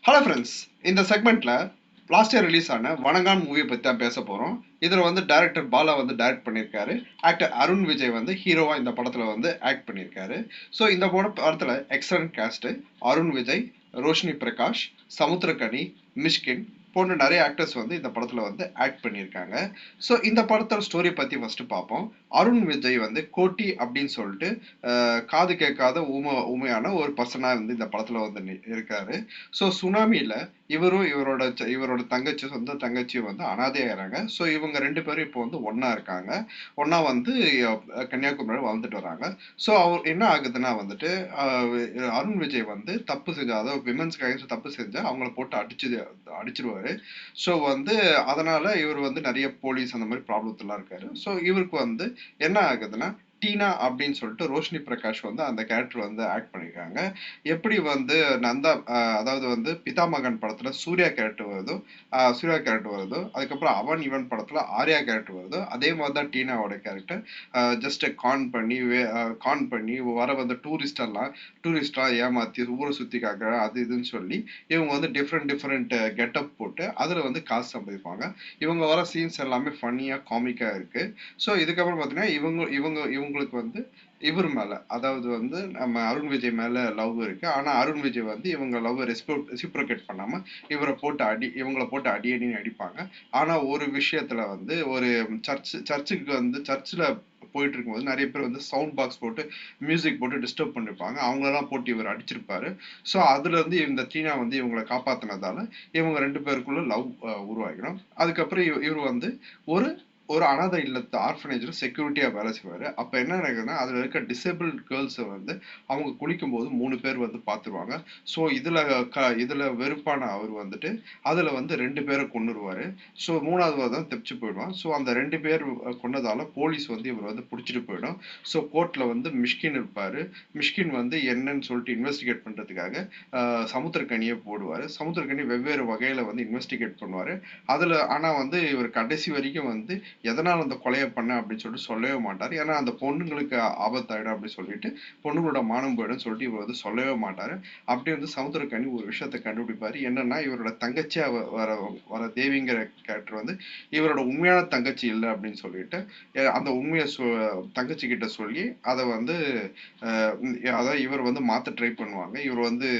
Hello friends, இந்த செக்மெண்ட்ல last year release ஆன வணங்கான் மூவியை பற்றி தான் பேச போகிறோம். இதில் வந்து டைரக்டர் பாலா வந்து டைரக்ட் பண்ணியிருக்காரு. ஆக்டர் அருண் விஜய் வந்து ஹீரோவா இந்த படத்தில் வந்து ஆக்ட் பண்ணியிருக்காரு. ஸோ இந்த படத்தில் எக்ஸலன்ட் காஸ்ட். அருண் விஜய், ரோஷினி பிரகாஷ், சமுத்திரகனி, மிஷ்கின் போன்ற நிறைய ஆக்டர்ஸ் வந்து இந்த படத்தில் வந்து ஆக்ட் பண்ணியிருக்காங்க. ஸோ இந்த படத்தோட ஸ்டோரி பற்றி ஃபர்ஸ்ட் பார்ப்போம். அருண் விஜய் வந்து கோட்டி அப்படின்னு சொல்லிட்டு காது கேட்காத ஊமையான ஒரு பர்சனாக வந்து இந்த படத்தில் வந்து இருக்காரு. ஸோ சுனாமியில் இவரும் இவரோட தங்கச்சி சொந்த தங்கச்சியும் வந்து அனாதையாகிறாங்க. ஸோ இவங்க ரெண்டு பேரும் இப்போ வந்து ஒன்றா இருக்காங்க. ஒன்றா வந்து கன்னியாகுமரியில் வாழ்ந்துட்டு வராங்க. ஸோ அவர் என்ன ஆகுதுன்னா வந்துட்டு அருண் விஜய் வந்து தப்பு செஞ்சா, அதாவது விமன்ஸ்க்கு அகைன்ஸ்ட் தப்பு செஞ்சா அவங்கள போட்டு அடிச்சிருவாரு. ஸோ வந்து அதனால இவர் வந்து நிறைய போலீஸ் அந்த மாதிரி ப்ராப்ளத்துலாம் இருக்காரு. ஸோ இவருக்கு வந்து என்ன ஆகுதுன்னா டீனா அப்படின்னு சொல்லிட்டு ரோஷினி பிரகாஷ் வந்து அந்த கேரக்டர் வந்து ஆக்ட் பண்ணியிருக்காங்க. எப்படி வந்து நந்தா அதாவது வந்து பிதாமகன் படத்துல சூர்யா கேரக்டர் வருதோ அதுக்கப்புறம் அவன் இவன் படத்துல ஆர்யா கேரக்டர் வருதோ அதே மாதிரி தான் டீனாவோட கேரக்டர். ஜஸ்ட் கான் பண்ணி வர வந்து டூரிஸ்டா ஏமாத்தி ஊரை சுத்தி காக்குற அது இதுன்னு சொல்லி இவங்க வந்து டிஃப்ரெண்ட் கெட்டப் போட்டு அதுல வந்து காசு சம்பாதிப்பாங்க. இவங்க வர சீன்ஸ் எல்லாமே ஃபன்னியா காமிக்கா இருக்கு. ஸோ இதுக்கப்புறம் பார்த்தீங்கன்னா இவங்களுக்கு வந்து இவர் மேல, அதாவது வந்து நம்ம அருண் விஜய் மேல லவ் இருக்கு. ஆனா அருண் விஜய் வந்து இவங்க லவ் ரெசிப்ரோகேட் பண்ணாம இவங்கள போட்டு அடின்னு அடிப்பாங்க. ஆனா ஒரு விஷயத்துல வந்து ஒரு சர்ச்சுக்கு வந்து சர்ச்சில் போயிட்டு இருக்கும்போது நிறைய பேர் வந்து சவுண்ட் பாக்ஸ் போட்டு மியூசிக் போட்டு டிஸ்டர்ப் பண்ணிருப்பாங்க. அவங்களெல்லாம் போட்டு இவர் அடிச்சிருப்பாரு. ஸோ அதுல இருந்து இந்த டீனா வந்து இவங்களை காப்பாத்தினதால இவங்க ரெண்டு பேருக்குள்ள லவ் உருவாகிடும். அதுக்கப்புறம் இவர் வந்து ஒரு ஒரு அனாதை இல்லத்து ஆர்ஃபனேஜ்ல செக்யூரிட்டியா வேலை செய்வாரு. அப்ப என்ன நடக்குதுன்னா அதுல இருக்க டிசேபிள் கேர்ள்ஸை வந்து அவங்க குளிக்கும் போது 3 பேர் வந்து பார்த்துருவாங்க. ஸோ இதுல வெறுப்பான அவர் வந்துட்டு அதுல வந்து 2 பேரை கொன்னுருவாரு. ஸோ 3வது தான் தப்பிச்சு போயிடுவான். ஸோ அந்த 2 பேர் கொன்னதால போலீஸ் வந்து இவர் வந்து பிடிச்சிட்டு போயிடும். ஸோ கோர்ட்ல வந்து மிஷ்கின் இருப்பாரு. மிஷ்கின் வந்து என்னன்னு சொல்லிட்டு இன்வெஸ்டிகேட் பண்றதுக்காக சமுத்திரக்கனியை போடுவாரு. சமுத்திரக்கனி வெவ்வேறு வகையில வந்து இன்வெஸ்டிகேட் பண்ணுவாரு. அதுல ஆனா வந்து இவர் கடைசி வரைக்கும் வந்து எதனால அந்த கொலையை பண்ண அப்படின்னு சொல்லிட்டு சொல்லவே மாட்டாரு. ஏன்னா அந்த பொண்ணுங்களுக்கு ஆபத்தாயிடும் அப்படின்னு சொல்லிட்டு பொண்ணுங்களோட மானம் போயிடும் சொல்லிட்டு இவர் வந்து சொல்லவே மாட்டாரு. அப்படி வந்து சமுத்திரக்கனி ஒரு விஷயத்தை கண்டுபிடிப்பாரு. என்னன்னா இவரோட தங்கச்சியா வர வர தேவிங்கிற கேரக்டர் வந்து இவரோட உண்மையான தங்கச்சி இல்லை அப்படின்னு சொல்லிட்டு அந்த உண்மையை தங்கச்சி கிட்ட சொல்லி அதை வந்து அதாவது இவர் வந்து மாத்த ட்ரை பண்ணுவாங்க. இவர் வந்து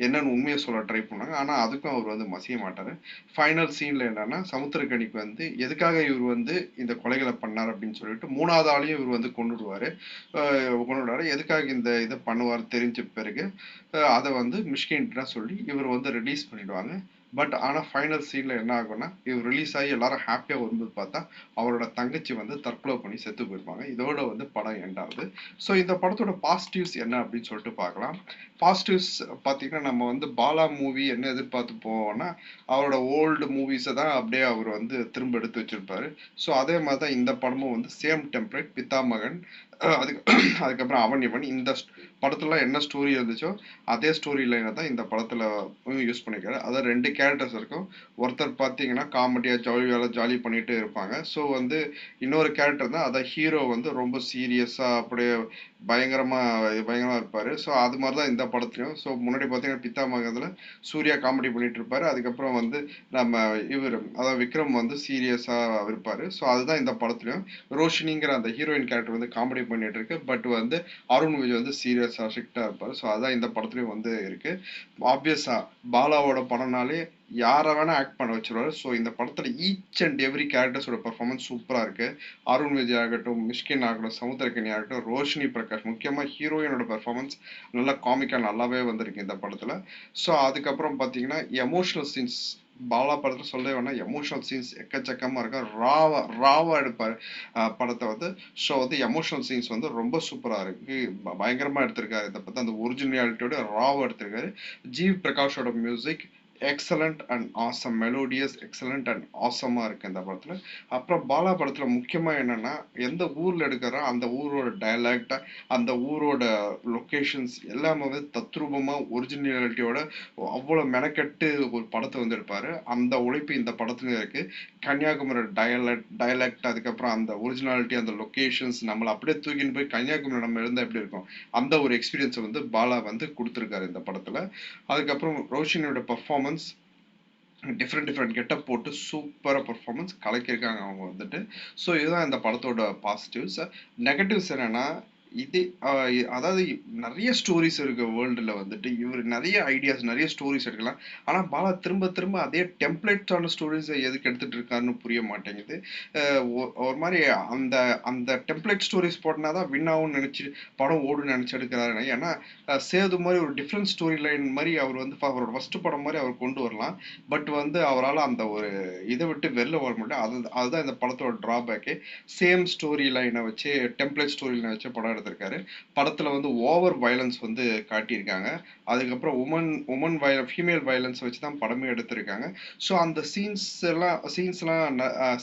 என்னன்னு உண்மையை சொல்ல ட்ரை பண்ணுவாங்க. ஆனா அதுக்கும் அவர் வந்து மசிய மாட்டாரு. ஃபைனல் சீன்ல என்னன்னா சமுத்திரக்கனிக்கு வந்து எதுக்காக இவர் வந்து இந்த கொலைகளை பண்ணார் அப்படின்னு சொல்லிட்டு 3வது ஆளையும் இவர் வந்து கொண்டுடுவாரு. எதுக்காக இந்த இதை பண்ணுவார் தெரிஞ்ச பிறகு அதை வந்து மிஷ்கின்ட்டு சொல்லி இவர் வந்து ரிலீஸ் பண்ணிடுவாங்க. பட் ஆனால் ஃபைனல் சீன்ல என்ன ஆகும்னா இவர் ரிலீஸ் ஆகி எல்லாரும் ஹாப்பியா வரும்போது பார்த்தா அவரோட தங்கச்சி வந்து தற்கொலை பண்ணி செத்து போயிருப்பாங்க. இதோட வந்து படம் எண்ட் ஆகுது. ஸோ இந்த படத்தோட பாசிட்டிவ்ஸ் என்ன அப்படின்னு சொல்லிட்டு பார்க்கலாம். பாசிட்டிவ்ஸ் பார்த்தீங்கன்னா நம்ம வந்து பாலா மூவி என்ன எதிர்பார்த்து போவோம்னா அவரோட ஓல்டு மூவிஸை தான் அப்படியே அவர் வந்து திரும்ப எடுத்து வச்சிருப்பாரு. ஸோ அதே மாதிரி தான் இந்த படமும் வந்து சேம் டெம்ப்ளேட் பிதாமகன் அதுக்கப்புறம் அவன் இவன் இந்த படத்துல என்ன ஸ்டோரி இருந்துச்சோ அதே ஸ்டோரி லைனை தான் இந்த படத்துல யூஸ் பண்ணிருக்காரு. அதாவது 2 கேரக்டர்ஸ் இருக்கும். ஒருத்தர் பார்த்தீங்கன்னா காமெடியா ஜாலி பண்ணிட்டு இருப்பாங்க. ஸோ வந்து இன்னொரு கேரக்டர் தான் அதான் ஹீரோ வந்து ரொம்ப சீரியஸா அப்படியே பயங்கரமா பயங்கரமா இருப்பாரு. ஸோ அது மாதிரி தான் இந்த படத்துலயும். ஸோ முன்னாடி பார்த்தீங்கன்னா பித்தாமகத்துல சூர்யா காமெடி பண்ணிட்டு இருப்பாரு. அதுக்கப்புறம் வந்து நம்ம அதாவது விக்ரம் வந்து சீரியஸா இருப்பாரு. ஸோ அதுதான் இந்த படத்துலயும். ரோஷினிங்கிற அந்த ஹீரோயின் கேரக்டர் வந்து காமெடி பண்ணிட்டு இருக்கு. பட் வந்து அருண் விஜய் வந்து சீரியஸா ஸ்ட்ரிக்டா இருப்பாரு. ஸோ அதான் இந்த படத்துலயும் வந்து இருக்கு. ஆப்வியஸா பாலாவோட படம்னாலே யாரை வேணா ஆக்ட் பண்ண வச்சிருவாரு. ஸோ இந்த படத்துல ஈச் அண்ட் எவ்ரி கேரக்டர்ஸோட பெர்ஃபார்மன்ஸ் சூப்பரா இருக்கு. அருண் விஜய் ஆகட்டும், மிஷ்கின் ஆகட்டும், சமுத்திரக்கனி ஆகட்டும், ரோஷினி பிரகாஷ், முக்கியமா ஹீரோயினோட பெர்ஃபார்மன்ஸ் நல்லா காமிக்கா நல்லாவே வந்திருக்கு இந்த படத்துல. ஸோ அதுக்கப்புறம் பாத்தீங்கன்னா எமோஷனல் சீன்ஸ் பாலா படத்துல சொல்ல வேணா எமோஷனல் சீன்ஸ் எக்கச்சக்கமா இருக்கும். ராவா எடுப்பாரு படத்தை வந்து. ஸோ வந்து எமோஷனல் சீன்ஸ் வந்து ரொம்ப சூப்பரா இருக்கு. பயங்கரமா எடுத்திருக்காரு. இதை பத்தி அந்த ஒரிஜினாலிட்டியோட ராவா எடுத்திருக்காரு. ஜி பிரகாஷோட music excellent and awesome, melodious excellent and ஆசமா இருக்கு இந்த படத்துல. அப்புறம் பாலா படத்துல முக்கியமா என்னன்னா எந்த ஊர்ல எடுக்கிறா அந்த ஊரோட டயலாக்டா அந்த ஊரோட லொகேஷன்ஸ் எல்லாமே வந்து தத்ரூபமா ஒரிஜினாலிட்டியோட அவ்வளவு மெனக்கெட்டு ஒரு படத்தை வந்து எடுப்பாரு. அந்த உழைப்பு இந்த படத்துலயும் இருக்கு. கன்னியாகுமரி டயலாக்ட் அதுக்கப்புறம் அந்த ஒரிஜினாலிட்டி அந்த லொகேஷன்ஸ் நம்மளை அப்படியே தூக்கின்னு போய் கன்னியாகுமரி நம்ம இருந்தா எப்படி இருக்கும் அந்த ஒரு எக்ஸ்பீரியன்ஸை வந்து பாலா வந்து கொடுத்துருக்காரு இந்த படத்துல. அதுக்கப்புறம் ரோஷினியோட பர்ஃபார்மன்ஸ் பெர்ஃபார்மன்ஸ், டிஃப்ரெண்ட் கெட்டப் போட்டு சூப்பராக பெர்ஃபார்மன்ஸ் கலக்கியிருக்காங்க அவங்க வந்துட்டு. ஸோ இதுதான் இந்த படத்தோட பாசிட்டிவ்ஸ். நெகட்டிவ்ஸ் என்னன்னா, இது அதாவது நிறைய ஸ்டோரிஸ் இருக்கு வேர்ல்டுல வந்துட்டு. இவர் நிறைய ஐடியாஸ், நிறைய ஸ்டோரிஸ் எடுக்கலாம். ஆனா பாலா திரும்ப திரும்ப அதே டெம்ப்ளேட்டான ஸ்டோரிஸை எதுக்கு எடுத்துட்டு இருக்காருன்னு புரிய மாட்டேங்குது. ஒரு மாதிரி அந்த அந்த டெம்ப்ளேட் ஸ்டோரிஸ் போட்டனாதான் வின் ஆகும்னு நினைச்சு படம் ஓடுன்னு நினைச்சு எடுக்கிறாரு. ஏன்னா சேது மாதிரி ஒரு டிஃப்ரெண்ட் ஸ்டோரி லைன் மாதிரி அவர் வந்து அவரோட ஃபர்ஸ்ட் படம் மாதிரி அவர் கொண்டு வரலாம். பட் வந்து அவரால் அந்த ஒரு இதை விட்டு வெளில வர முடியல. அதுதான் இந்த படத்தோட டிராபேக்கு. சேம் ஸ்டோரி லைனை வச்சு, டெம்ப்ளேட் ஸ்டோரி லைனை வச்சு படம் எடுத்திருக்காரு. படத்துல வந்து ஓவர் வயலன்ஸ் வந்து காட்டியிருக்காங்க. அதுக்கப்புறம் ஃபீமேல் வயலன்ஸ் வச்சு தான் படமே எடுத்திருக்காங்க. ஸோ அந்த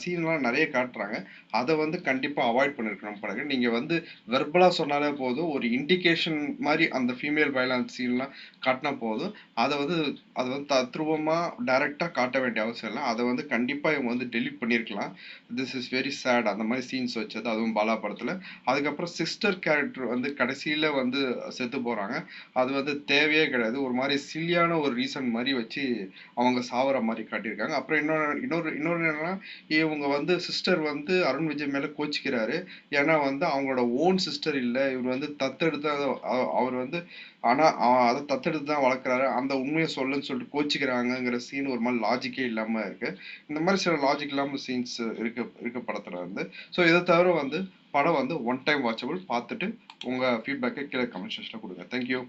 சீன்லாம் நிறைய காட்டுறாங்க. அதை வந்து கண்டிப்பா அவாய்ட் பண்ணிருக்கணும் படம். நீங்க வந்து வெர்பலா சொன்னாலே போதும், ஒரு இண்டிகேஷன் மாதிரி அந்த ஃபீமேல் வயலன்ஸ் சீன்லாம் காட்டினா போதும். அதை வந்து அது வந்து தத்ரூபமா டைரக்டா காட்ட வேண்டிய அவசியம் இல்லை. அதை வந்து கண்டிப்பா இவங்க வந்து டெலிட் பண்ணிருக்கலாம். திஸ் இஸ் வெரி சேட் அந்த மாதிரி சீன்ஸ் வச்சது, அதுவும் பாலா படத்துல. அதுக்கப்புறம் சிஸ்டர் கேரக்டர் வந்து கடைசியில வந்து செத்து போறாங்க. அது வந்து தேவையே கிடையாது. ஒரு மாதிரி சில்லியான ஒரு ரீசன் மாதிரி வச்சு அவங்க சாவற மாதிரி காட்டியிருக்காங்க. அப்புறம் இன்னொரு என்னன்னா, இவங்க வந்து சிஸ்டர் வந்து அருண் விஜய் மேல கோச்சிக்கிறாரு. ஏன்னா வந்து அவங்களோட ஓன் சிஸ்டர் இல்ல, இவர் வந்து தத்தெடுத்து அவர் வந்து, ஆனா அதை தத்தெடுத்து தான் வளர்க்குறாரு, அந்த உண்மையை சொல்லுன்னு சொல்லிட்டு கோச்சிக்கிறாங்கிற சீன் ஒரு மாதிரி லாஜிக்கே இல்லாம இருக்கு. இந்த மாதிரி சில லாஜிக் இல்லாம சீன்ஸ் இருக்கு படத்துல வந்து. ஸோ இதை தவிர வந்து படம் வந்து ஒன் டைம் வாட்சபிள். பார்த்துட்டு உங்க ஃபீட்பேக்கை கீழே கமெண்ட் செக்ஷன்ல கொடுங்க. தேங்க்யூ.